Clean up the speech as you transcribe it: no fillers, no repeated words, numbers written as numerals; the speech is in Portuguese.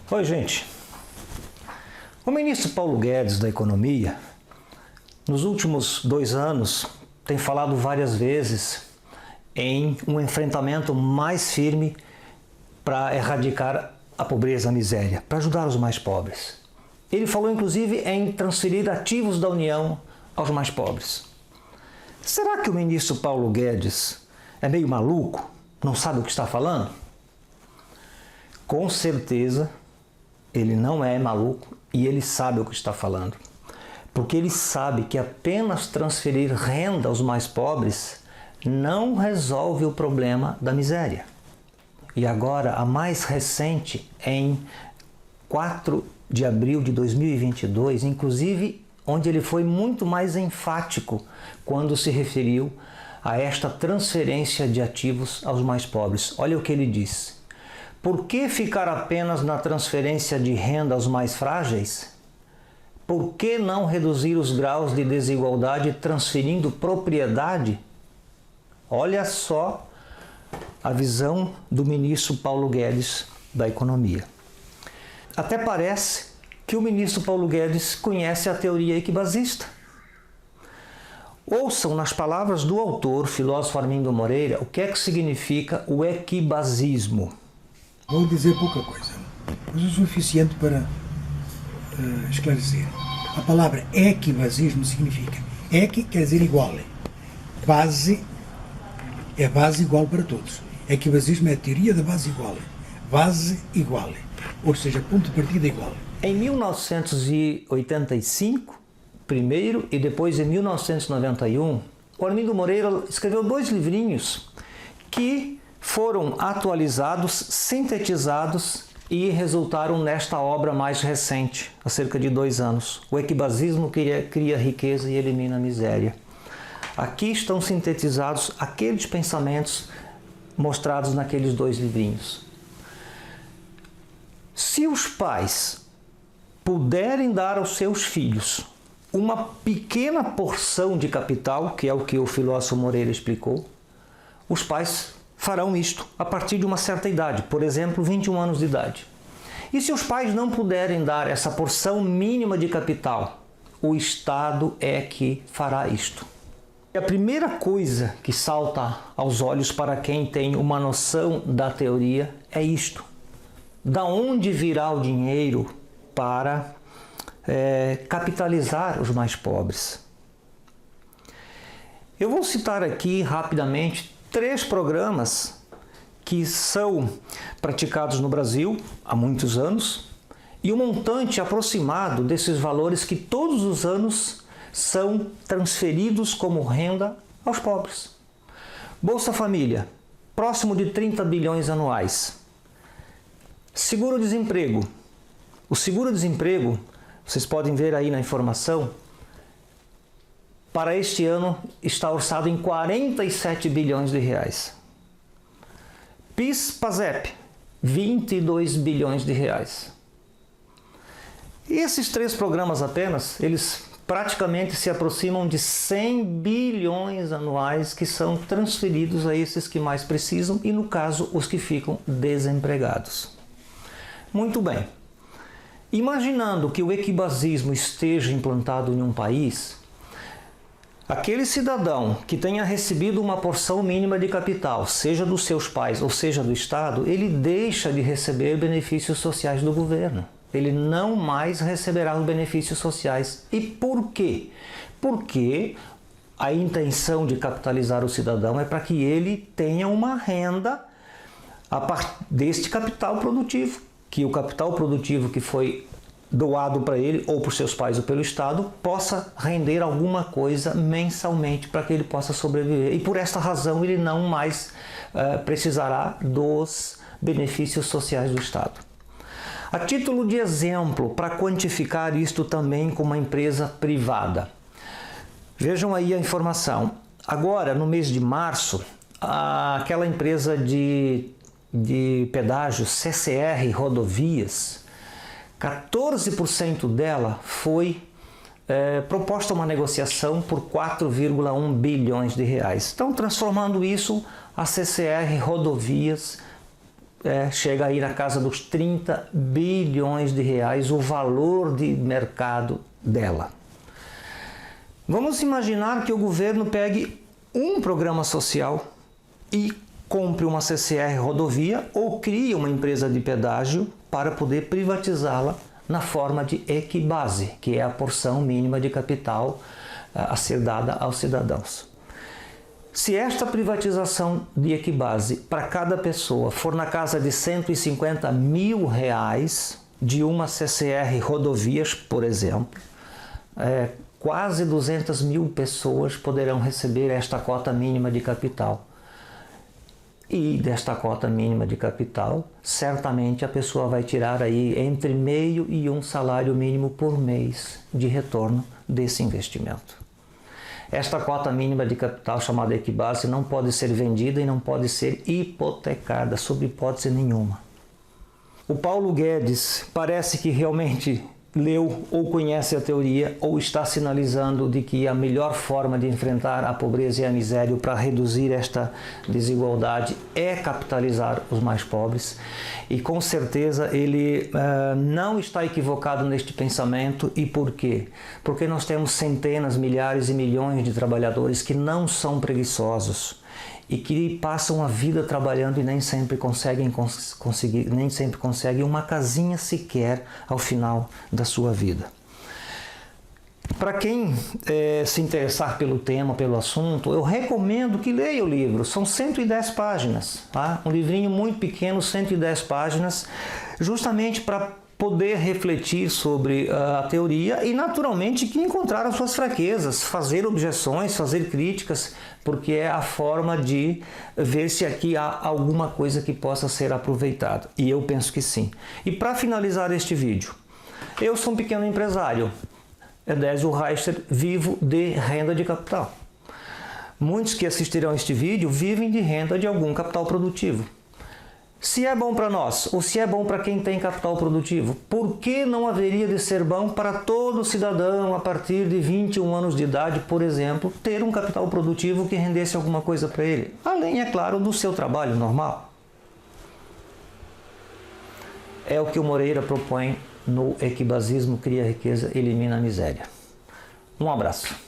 Oi, gente. O ministro Paulo Guedes da Economia, nos últimos 2 anos, tem falado várias vezes em um enfrentamento mais firme para erradicar a pobreza e a miséria, para ajudar os mais pobres. Ele falou inclusive em transferir ativos da União aos mais pobres. Será que o ministro Paulo Guedes é meio maluco? Não sabe o que está falando? Com certeza ele não é maluco e ele sabe o que está falando. Porque ele sabe que apenas transferir renda aos mais pobres não resolve o problema da miséria. E agora, a mais recente, em 4 de abril de 2022, inclusive onde ele foi muito mais enfático quando se referiu a esta transferência de ativos aos mais pobres. Olha o que ele disse. Por que ficar apenas na transferência de renda aos mais frágeis? Por que não reduzir os graus de desigualdade transferindo propriedade? Olha só a visão do ministro Paulo Guedes da Economia. Até parece que o ministro Paulo Guedes conhece a teoria equibasista. Ouçam nas palavras do autor, filósofo Armindo Moreira, o que é que significa o equibasismo. Vou dizer pouca coisa, mas o suficiente para esclarecer. A palavra equibasismo significa equi quer dizer igual, base é base igual para todos. Equibasismo é a teoria da base igual, base igual, ou seja, ponto de partida igual. Em 1985, primeiro, e depois em 1991, o Armindo Moreira escreveu 2 livrinhos que foram atualizados, sintetizados e resultaram nesta obra mais recente, há cerca de 2 anos. O equibasismo cria riqueza e elimina a miséria. Aqui estão sintetizados aqueles pensamentos mostrados naqueles 2 livrinhos. Se os pais puderem dar aos seus filhos uma pequena porção de capital, que é o que o filósofo Moreira explicou, os pais farão isto a partir de uma certa idade, por exemplo, 21 anos de idade. E se os pais não puderem dar essa porção mínima de capital, o Estado é que fará isto. E a primeira coisa que salta aos olhos para quem tem uma noção da teoria é isto. Da onde virá o dinheiro para capitalizar os mais pobres? Eu vou citar aqui rapidamente 3 programas que são praticados no Brasil há muitos anos e o montante aproximado desses valores que todos os anos são transferidos como renda aos pobres. Bolsa Família, próximo de 30 bilhões anuais. Seguro-desemprego. O seguro-desemprego, vocês podem ver aí na informação, para este ano está orçado em 47 bilhões de reais. PIS/PASEP, 22 bilhões de reais. E esses 3 programas apenas, eles praticamente se aproximam de 100 bilhões anuais que são transferidos a esses que mais precisam e, no caso, os que ficam desempregados. Muito bem. Imaginando que o equibasismo esteja implantado em um país, aquele cidadão que tenha recebido uma porção mínima de capital, seja dos seus pais ou seja do Estado, ele deixa de receber benefícios sociais do governo. Ele não mais receberá os benefícios sociais. E por quê? Porque a intenção de capitalizar o cidadão é para que ele tenha uma renda a partir deste capital produtivo, que o capital produtivo que foi doado para ele, ou por seus pais ou pelo Estado, possa render alguma coisa mensalmente para que ele possa sobreviver. E por esta razão ele não mais precisará dos benefícios sociais do Estado. A título de exemplo, para quantificar isto também com uma empresa privada, vejam aí a informação. Agora, no mês de março, aquela empresa de pedágio CCR Rodovias, 14% dela foi proposta uma negociação por 4,1 bilhões de reais. Então, transformando isso, a CCR Rodovias chega aí na casa dos 30 bilhões de reais o valor de mercado dela. Vamos imaginar que o governo pegue um programa social e compre uma CCR rodovia ou crie uma empresa de pedágio para poder privatizá-la na forma de Equibase, que é a porção mínima de capital a ser dada aos cidadãos. Se esta privatização de Equibase para cada pessoa for na casa de 150 mil reais de uma CCR rodovias, por exemplo, quase 200 mil pessoas poderão receber esta cota mínima de capital. E desta cota mínima de capital, certamente a pessoa vai tirar aí entre meio e um salário mínimo por mês de retorno desse investimento. Esta cota mínima de capital, chamada Equibase, não pode ser vendida e não pode ser hipotecada, sob hipótese nenhuma. O Paulo Guedes parece que realmente leu ou conhece a teoria ou está sinalizando de que a melhor forma de enfrentar a pobreza e a miséria para reduzir esta desigualdade é capitalizar os mais pobres, e com certeza ele não está equivocado neste pensamento. E por quê? Porque nós temos centenas, milhares e milhões de trabalhadores que não são preguiçosos e que passam a vida trabalhando e nem sempre conseguem uma casinha sequer ao final da sua vida. Para quem se interessar pelo tema, pelo assunto, eu recomendo que leia o livro. São 110 páginas, tá? Um livrinho muito pequeno, 110 páginas, justamente para poder refletir sobre a teoria e, naturalmente, que encontrar as suas fraquezas, fazer objeções, fazer críticas, porque é a forma de ver se aqui há alguma coisa que possa ser aproveitada. E eu penso que sim. E para finalizar este vídeo, eu sou um pequeno empresário, Edésio Reister, vivo de renda de capital. Muitos que assistirão este vídeo vivem de renda de algum capital produtivo. Se é bom para nós, ou se é bom para quem tem capital produtivo, por que não haveria de ser bom para todo cidadão a partir de 21 anos de idade, por exemplo, ter um capital produtivo que rendesse alguma coisa para ele? Além, é claro, do seu trabalho normal. É o que o Moreira propõe no Equibasismo Cria Riqueza, Elimina a Miséria. Um abraço.